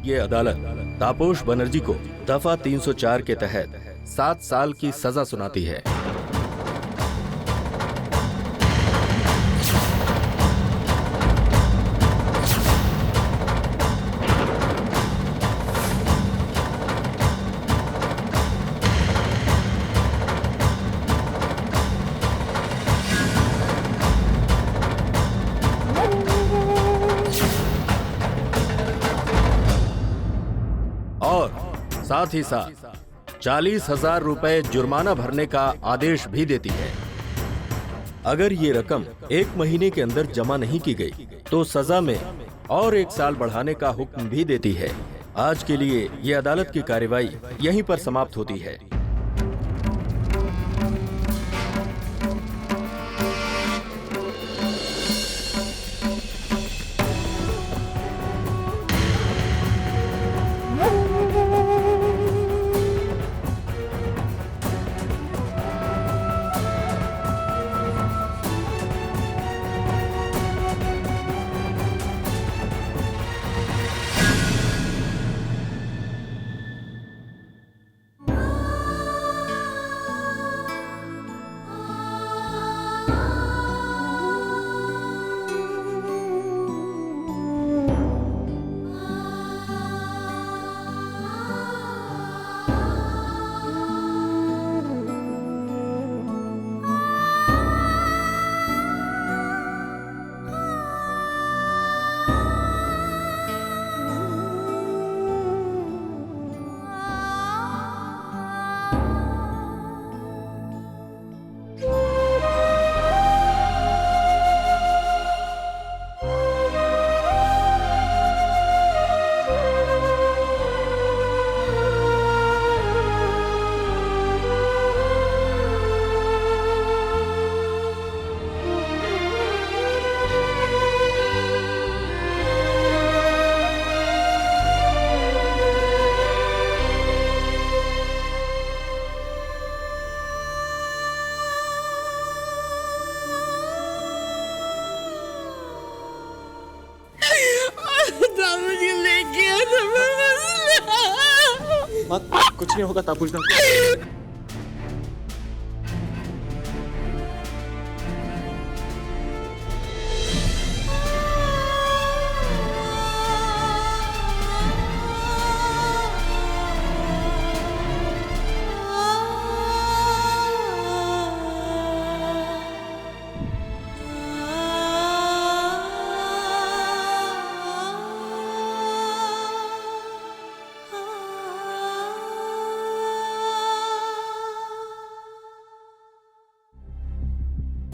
ये अदालत तापस बनर्जी को दफा 304 के तहत 7 साल की सजा सुनाती है। और साथ ही साथ 40,000 रुपए जुर्माना भरने का आदेश भी देती है। अगर ये रकम 1 महीने के अंदर जमा नहीं की गई तो सजा में और 1 साल बढ़ाने का हुक्म भी देती है। आज के लिए ये अदालत की कार्यवाही यहीं पर समाप्त होती है। कुछ नहीं होगा तापुज।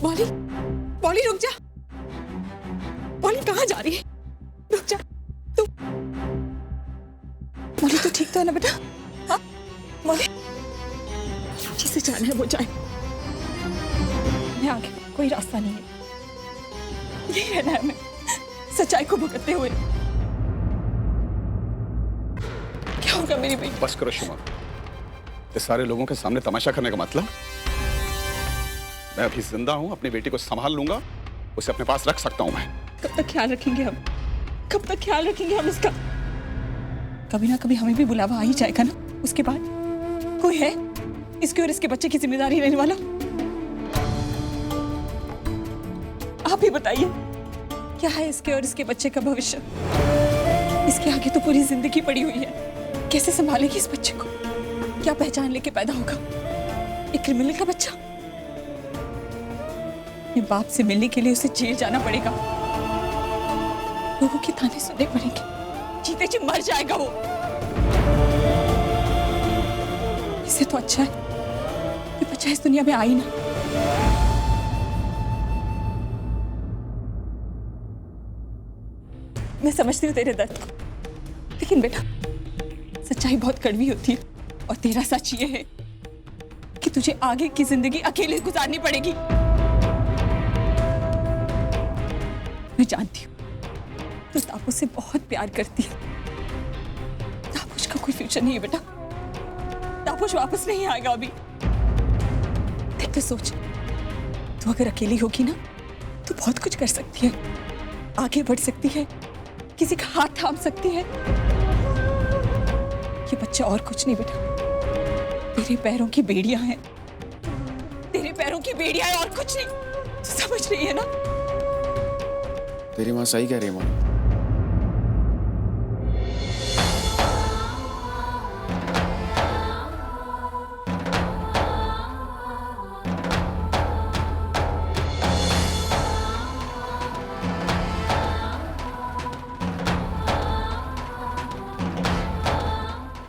पॉली, पॉली रुक जा। पॉली कहाँ जा रही है? रुक जा। तू पॉली तो ठीक तो है ना बेटा? हाँ पॉली, जिसे जाना है वो जाए। मैं आगे कोई रास्ता नहीं है। यही रहना है हमें, सच्चाई को भुगतते हुए। क्या होगा मेरी बेटी? बस करो शुमा, ये सारे लोगों के सामने तमाशा करने का मतलब? मैं अभी जिंदा हूं, अपनी बेटी को संभाल लूंगा, उसे अपने पास रख सकता हूं मैं। कब तक ख्याल रखेंगे हम? कब तक ख्याल रखेंगे हम इसका? कभी ना कभी हमें भी बुलावा आ ही जाएगा ना। उसके बाद कोई है इसके और इसके बच्चे की जिम्मेदारी लेने वाला? आप ही बताइए, क्या है इसके और इसके बच्चे का भविष्य? इसके आगे तो पूरी जिंदगी पड़ी हुई है। कैसे संभालेगी इस बच्चे को? क्या पहचान लेके पैदा होगा? एक क्रिमिनल का बच्चा। अपने बाप से मिलने के लिए उसे जेल जाना पड़ेगा, लोगों के ताने सुनने पड़ेंगे, जीते जी मर जाएगा वो। इससे तो अच्छा है कि बच्चा इस दुनिया में आई ना। मैं समझती हूँ तेरे दर्द को, लेकिन बेटा सच्चाई बहुत कड़वी होती है और तेरा सच ये है कि तुझे आगे की जिंदगी अकेले गुजारनी पड़ेगी। मैं जानती हूँ तू तापुस से बहुत प्यार करती है। तापुस का कोई फ्यूचर नहीं है बेटा। तापुस वापस नहीं आएगा अभी। देख तो सोच, तू अगर अकेली होगी ना तो बहुत कुछ कर सकती है, आगे बढ़ सकती है, किसी का हाथ थाम सकती है। ये बच्चे और कुछ नहीं बेटा, तेरे पैरों की बेड़ियां हैं, तेरे पैरों की बेड़ियां हैं और कुछ नहीं। तू समझ रही है ना? तेरी माँ सही कह रही है मॉली।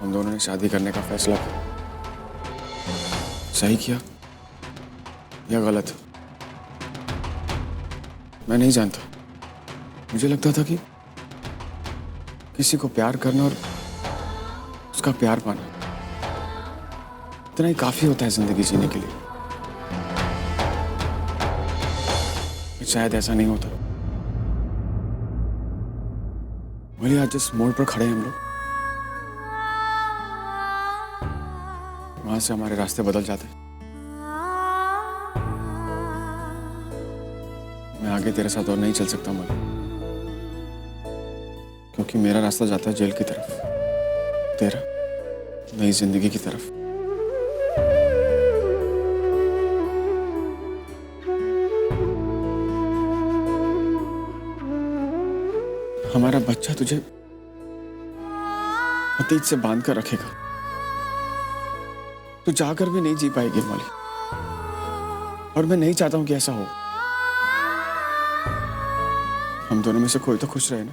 हम दोनों ने शादी करने का फैसला किया। सही किया या गलत मैं नहीं जानता। मुझे लगता था कि किसी को प्यार करना और उसका प्यार पाना इतना ही काफी होता है जिंदगी जीने के लिए। शायद ऐसा नहीं होता। भले आज जिस मोड़ पर खड़े हैं हम लोग, वहां से हमारे रास्ते बदल जाते हैं। मैं आगे तेरे साथ और नहीं चल सकता मगर, क्योंकि मेरा रास्ता जाता है जेल की तरफ, तेरा नई जिंदगी की तरफ। हमारा बच्चा तुझे अतीत से बांध कर रखेगा। तू जाकर भी नहीं जी पाएगी मॉली, और मैं नहीं चाहता हूं कि ऐसा हो। हम दोनों में से कोई तो खुश रहे ना।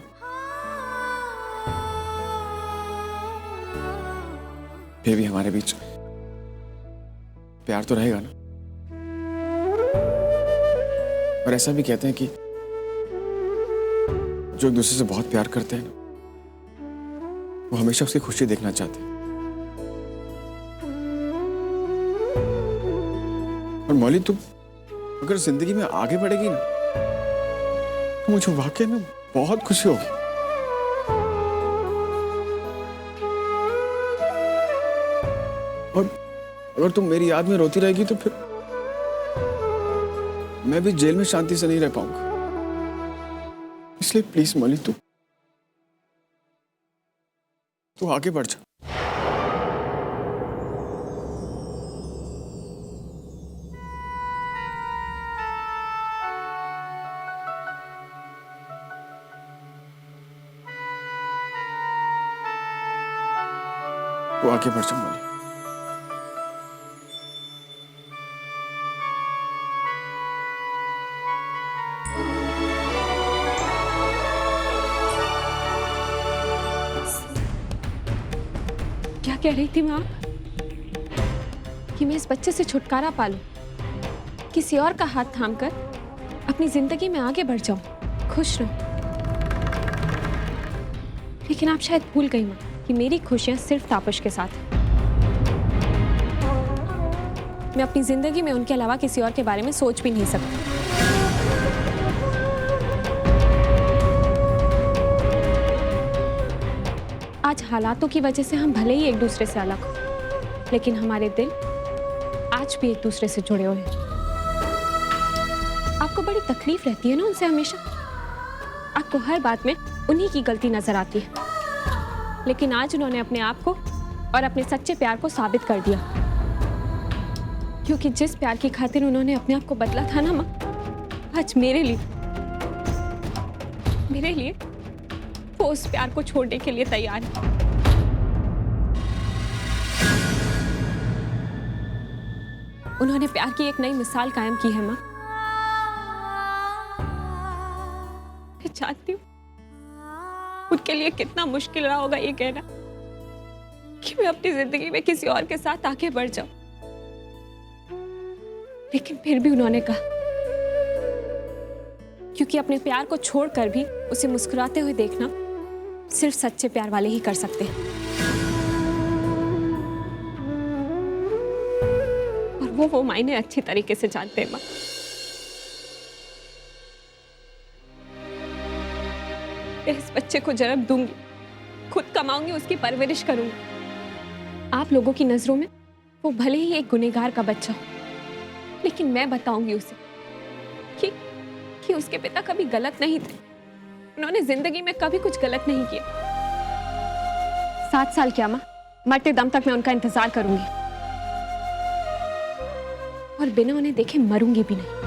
फिर भी हमारे बीच प्यार तो रहेगा ना। और ऐसा भी कहते हैं कि जो एक दूसरे से बहुत प्यार करते हैं ना, वो हमेशा उसकी खुशी देखना चाहते हैं। और मौली, तुम अगर जिंदगी में आगे बढ़ेगी ना, तो मुझे वाकई में बहुत खुशी होगी। और अगर तुम मेरी याद में रोती रहेगी तो फिर मैं भी जेल में शांति से नहीं रह पाऊंगा। इसलिए प्लीज मौली, तू आगे बढ़ जा। तू आगे बढ़ जा मौली। क्या कह रही थी माँ? कि मैं इस बच्चे से छुटकारा पालूं, किसी और का हाथ थामकर अपनी जिंदगी में आगे बढ़ जाऊं, खुश रहूं। लेकिन आप शायद भूल गई माँ कि मेरी खुशियां सिर्फ तापस के साथ हैं। मैं अपनी जिंदगी में उनके अलावा किसी और के बारे में सोच भी नहीं सकती। आज हालातों की वजह से हम भले ही एक दूसरे से अलग हो, लेकिन हमारे दिल आज भी एक दूसरे से जुड़े हुए हैं। आपको बड़ी तकलीफ रहती है ना उनसे हमेशा। आपको हर बात में उन्हीं की गलती नजर आती है, लेकिन आज उन्होंने अपने आप को और अपने सच्चे प्यार को साबित कर दिया। क्योंकि जिस प्यार की खातिर उन्होंने अपने आप को बदला था ना माँ, आज मेरे लिए वो उस प्यार को छोड़ने के लिए तैयार है। उन्होंने प्यार की एक नई मिसाल कायम की है माँ। मैं चाहती हूँ उनके लिए कितना मुश्किल रहा होगा ये कहना कि मैं अपनी जिंदगी में किसी और के साथ आगे बढ़ जाऊं, लेकिन फिर भी उन्होंने कहा, क्योंकि अपने प्यार को छोड़कर भी उसे मुस्कुराते हुए देखना सिर्फ सच्चे प्यार वाले ही कर सकते हैं। और वो मायने अच्छी तरीके से जानते हैं माँ। मैं इस बच्चे को जन्म दूंगी, खुद कमाऊंगी, उसकी परवरिश करूंगी। आप लोगों की नजरों में वो भले ही एक गुनहगार का बच्चा हो, लेकिन मैं बताऊंगी उसे कि उसके पिता कभी गलत नहीं थे। उन्होंने जिंदगी में कभी कुछ गलत नहीं किया। 7 साल क्या माँ, मरते दम तक मैं उनका इंतजार करूंगी और बिना उन्हें देखे मरूंगी भी नहीं।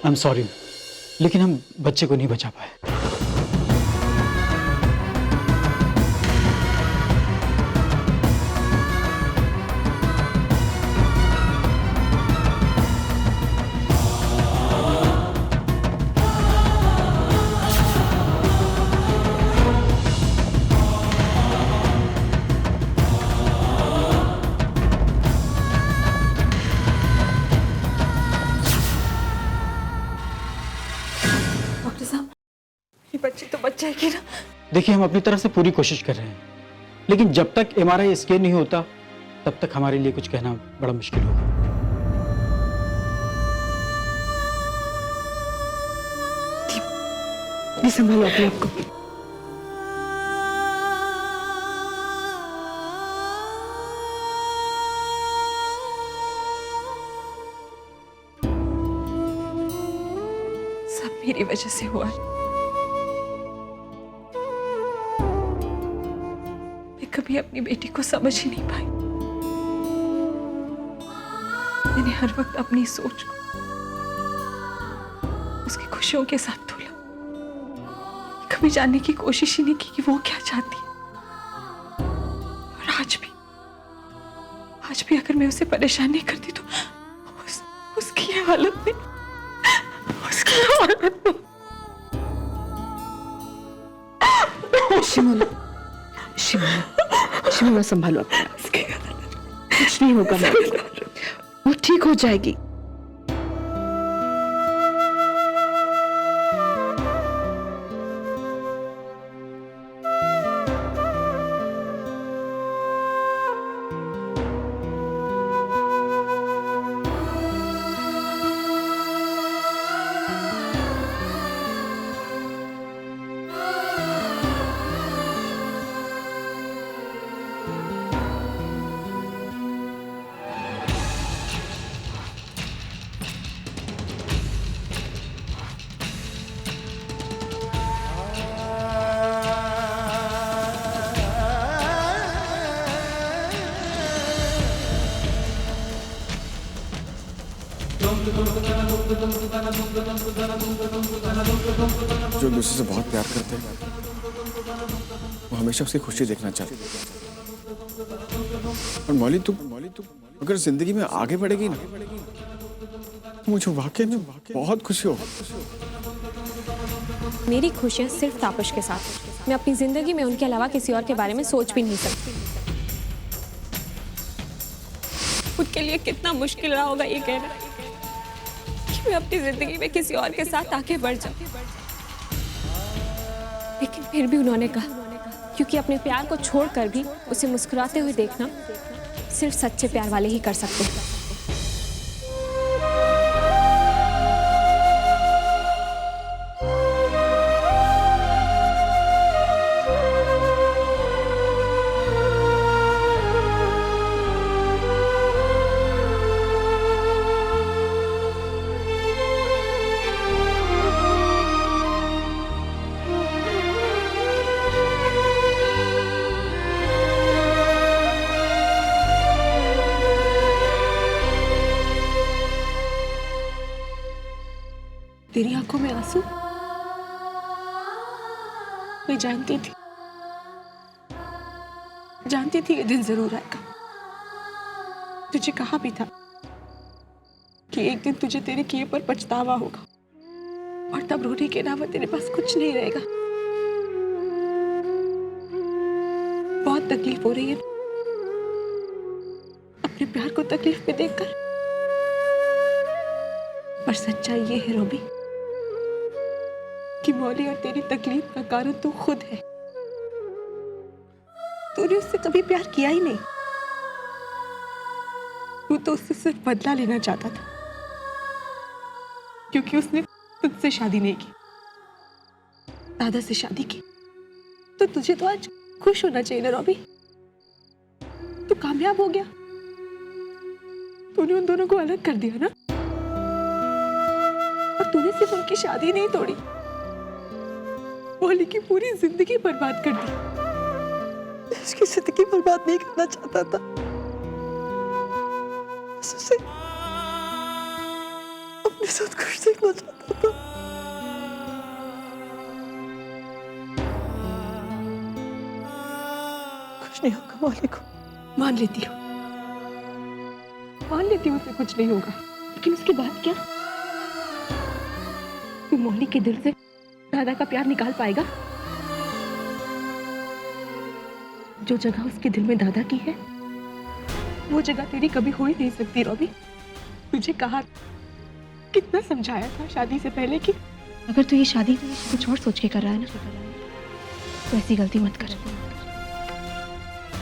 आई एम सॉरी, लेकिन हम बच्चे को नहीं बचा पाए। बच्ची तो बच जाएगी ना? देखिए, हम अपनी तरफ से पूरी कोशिश कर रहे हैं, लेकिन जब तक MRI स्कैन नहीं होता तब तक हमारे लिए कुछ कहना बड़ा मुश्किल होगा। ये संभालो अपने आप को। सब मेरी वजह से हुआ है। कभी अपनी बेटी को समझ ही नहीं पाई। मैंने हर वक्त अपनी सोच को उसकी खुशियों के साथ तोला, कभी जानने की कोशिश ही नहीं की कि वो क्या चाहती है। और आज भी अगर मैं उसे परेशान नहीं करती तो उसकी ये हालत में, शिमला संभालो अपने आप। कुछ नहीं होगा, वो ठीक हो जाएगी। जो एक दूसरे से बहुत प्यार करते हैं वो हमेशा उसकी खुशी देखना चाहते हैं। और मौली तू अगर जिंदगी में आगे बढ़ेगी ना, मुझे वाकई में बहुत खुशी हो। मेरी खुशियां सिर्फ तापस के साथ। मैं अपनी जिंदगी में उनके अलावा किसी और के बारे में सोच भी नहीं सकती। उनके लिए कितना मुश्किल रहा होगा ये कहना कि मैं अपनी जिंदगी में किसी और के साथ आगे बढ़ जाऊं। लेकिन फिर भी उन्होंने कहा, क्योंकि अपने प्यार को छोड़कर भी उसे मुस्कुराते हुए देखना सिर्फ सच्चे प्यार वाले ही कर सकते हैं। तेरी आंखों में आंसू, मैं जानती थी ये दिन जरूर आएगा। तुझे कहा भी था कि एक दिन तुझे तेरे किए पर पछतावा होगा और तब रोने के अलावा तेरे पास कुछ नहीं रहेगा। बहुत तकलीफ हो रही है अपने प्यार को तकलीफ में देखकर, पर सच्चाई ये है रोबी कि मौली और तेरी तकलीफ का कारण तू खुद है। तूने उससे कभी प्यार किया ही नहीं। तू तो उससे सिर्फ बदला लेना चाहता था क्योंकि उसने तुझसे शादी नहीं की, दादा से शादी की। तो तुझे तो आज खुश होना चाहिए ना रॉबी। तू कामयाब हो गया, तूने उन दोनों को अलग कर दिया ना, और तूने सिर्फ उनकी शादी नहीं तोड़ी, मौली की पूरी जिंदगी बर्बाद कर दी। उसकी जिंदगी बर्बाद नहीं करना चाहता था, बस उसे अपने साथ खुश देखना चाहता था। कुछ नहीं होगा मौली को, मान लेती हूँ उसे कुछ नहीं होगा, लेकिन उसके बाद क्या? तू मौली के दिल से दादा का प्यार निकाल पाएगा? जो जगह उसके दिल में दादा की है वो जगह तेरी कभी हो ही नहीं सकती रॉबी। तुझे कहा, कितना समझाया था शादी से पहले कि अगर तू ये शादी कुछ और सोच के कर रहा है ना तो ऐसी गलती मत कर,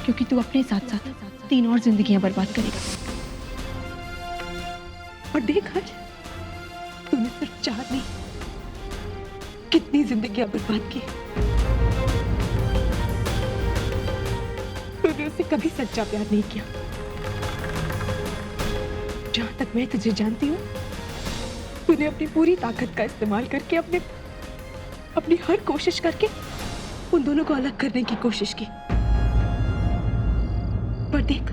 क्योंकि तू अपने साथ साथ 3 और जिंदगियां बर्बाद करेगा। और देख आज तूने सिर्फ 4 नहीं, कितनी जिंदगियां बर्बाद की। तूने उसे कभी सच्चा प्यार नहीं किया। जहां तक मैं तुझे जानती हूँ, तूने अपनी पूरी ताकत का इस्तेमाल करके अपनी हर कोशिश करके उन दोनों को अलग करने की कोशिश की। पर देख,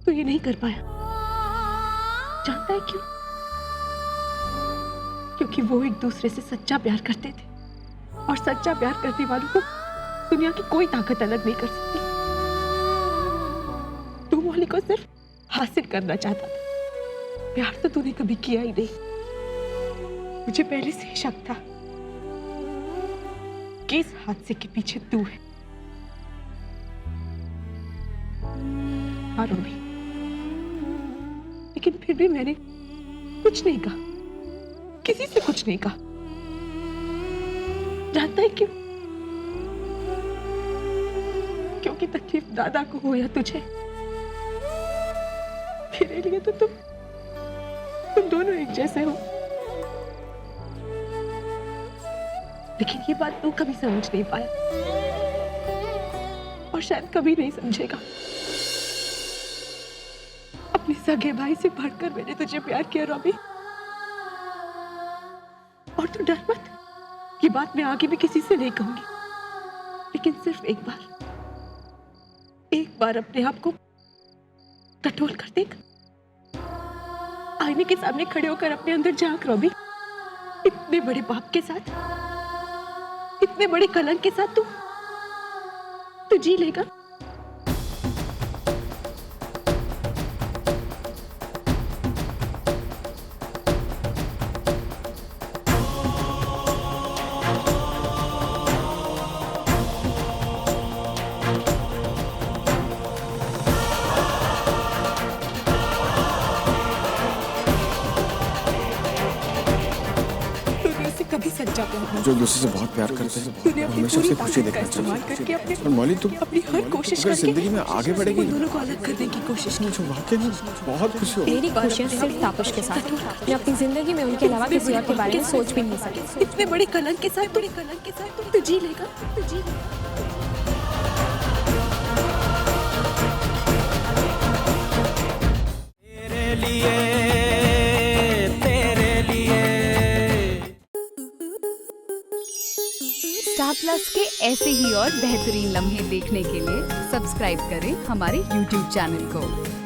तू ये नहीं कर पाया। जानता है क्यों? क्योंकि वो एक दूसरे से सच्चा प्यार करते थे, और सच्चा प्यार करने वालों को दुनिया की कोई ताकत अलग नहीं कर सकती। तू मौली को सिर्फ हासिल करना चाहता था, प्यार तो तूने कभी किया ही नहीं। मुझे पहले से ही शक था कि इस हादसे के पीछे तू है। हाँ रोबी, लेकिन फिर भी मैंने कुछ नहीं कहा, किसी से कुछ नहीं कहा। जानता है क्यों? क्योंकि तकलीफ दादा को हो या तुझे, मेरे लिए तो तुम दोनों एक जैसे हो। लेकिन ये बात तू कभी समझ नहीं पाया, और शायद कभी नहीं समझेगा। अपने सगे भाई से बढ़कर मैंने तुझे प्यार किया रॉबी, और तू डर मत, ये बात मैं आगे भी किसी से नहीं कहूंगी। लेकिन सिर्फ एक बार अपने आप को कंट्रोल कर देख। आईने के सामने खड़े होकर अपने अंदर झांक रॉबी। इतने बड़े पाप के साथ, इतने बड़े कलंक के साथ तू जी लेगा? सच्चा प्यार जो दूसरे से बहुत प्यार करते हैं तूने अपनी हमेशा पूरी से खुशी ताकत का देखना इस्तेमाल चाहिए। करके अपने और मौली तुम अपनी हर कोशिश अगर करके जिंदगी में आगे बढ़ेगी उन दोनों को अलग करने की कोशिश की। तो वाकई में बहुत खुशी होगी। मेरी खुशियाँ सिर्फ तापस के साथ हैं। मैं अपनी जिंदगी में उनके अलावा किसी और के बारे में सोच भी नहीं सकती। इतने बड़े कलंक के साथ तुम तो जी लेगा, तो जी लेगा। स्टार प्लस के ऐसे ही और बेहतरीन लम्हे देखने के लिए सब्सक्राइब करें हमारे YouTube चैनल को।